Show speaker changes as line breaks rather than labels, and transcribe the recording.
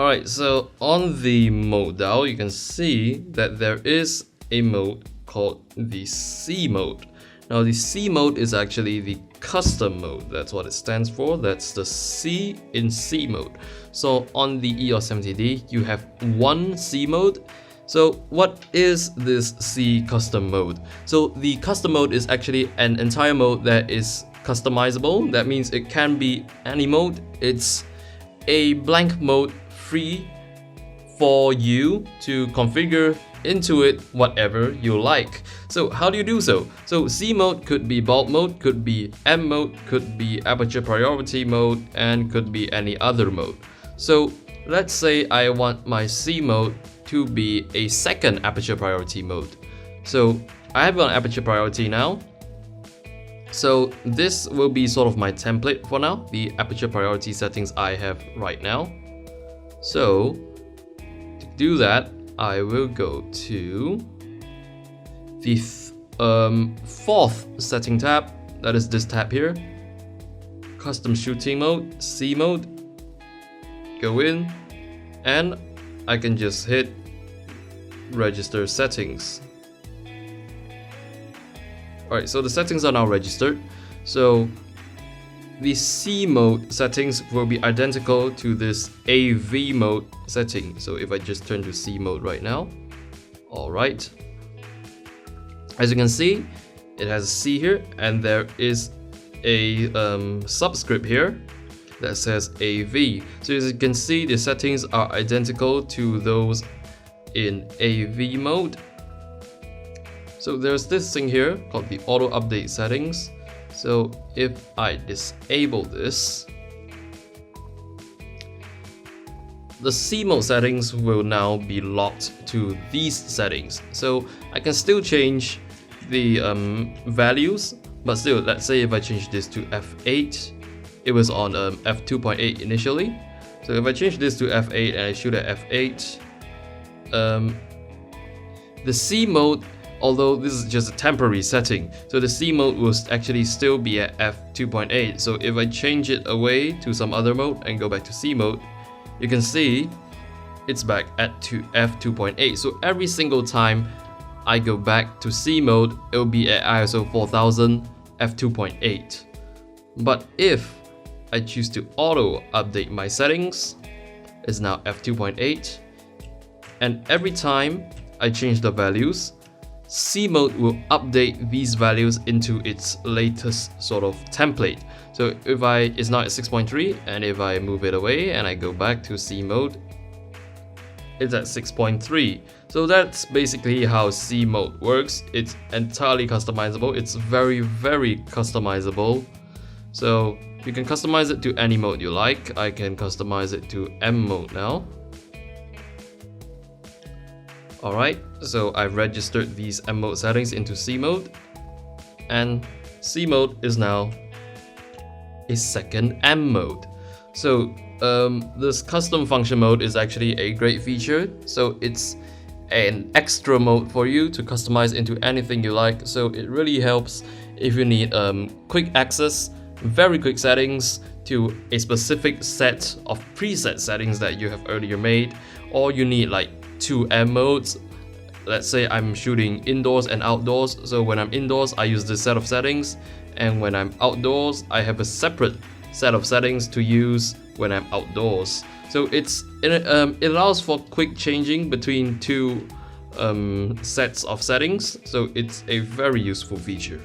Alright, so on the mode dial, you can see that there is a mode called the C mode. Now the C mode is actually the custom mode. That's what it stands for. That's the C in C mode. So on the EOS 70D, you have one C mode. So what is this C custom mode? So the custom mode is actually an entire mode that is customizable. That means it can be any mode. It's a blank mode free for you to configure into it whatever you like. So how do you do so? So C mode could be bulk mode, could be M mode, could be aperture priority mode, and could be any other mode. So let's say I want my C mode to be a second aperture priority mode. So I have an aperture priority now. So this will be sort of my template for now, the aperture priority settings I have right now. So to do that, I will go to the fourth setting tab, that is this tab here, custom shooting mode, C mode, go in, and I can just hit register settings. Alright, so the settings are now registered. So the C mode settings will be identical to this AV mode setting. So if I just turn to C mode right now, alright. As you can see, it has a C here, and there is a subscript here that says AV. So as you can see, the settings are identical to those in AV mode. So there's this thing here called the auto update settings. So if I disable this, the C mode settings will now be locked to these settings. So I can still change the values, but still, let's say if I change this to F8, it was on F2.8 initially. So if I change this to F8 and I shoot at F8, the C mode, although this is just a temporary setting, so the C mode will actually still be at F2.8. So if I change it away to some other mode and go back to C mode, you can see it's back at F2.8. So every single time I go back to C mode, it will be at ISO 4000 F2.8. But if I choose to auto update my settings, it's now F2.8, and every time I change the values, C mode will update these values into its latest sort of template. So if it's now at 6.3, and if I move it away and I go back to C mode, it's at 6.3. So that's basically how C mode works. It's entirely customizable. It's very, very customizable. So you can customize it to any mode you like. I can customize it to M mode now. Alright, so I've registered these M mode settings into C mode, and C mode is now a second M mode. So this custom function mode is actually a great feature. So it's an extra mode for you to customize into anything you like. So it really helps if you need quick access, very quick settings to a specific set of preset settings that you have earlier made, or you need like 2 M modes. Let's say I'm shooting indoors and outdoors, so when I'm indoors I use this set of settings, and when I'm outdoors I have a separate set of settings to use when I'm outdoors. So it allows for quick changing between 2 sets of settings, so it's a very useful feature.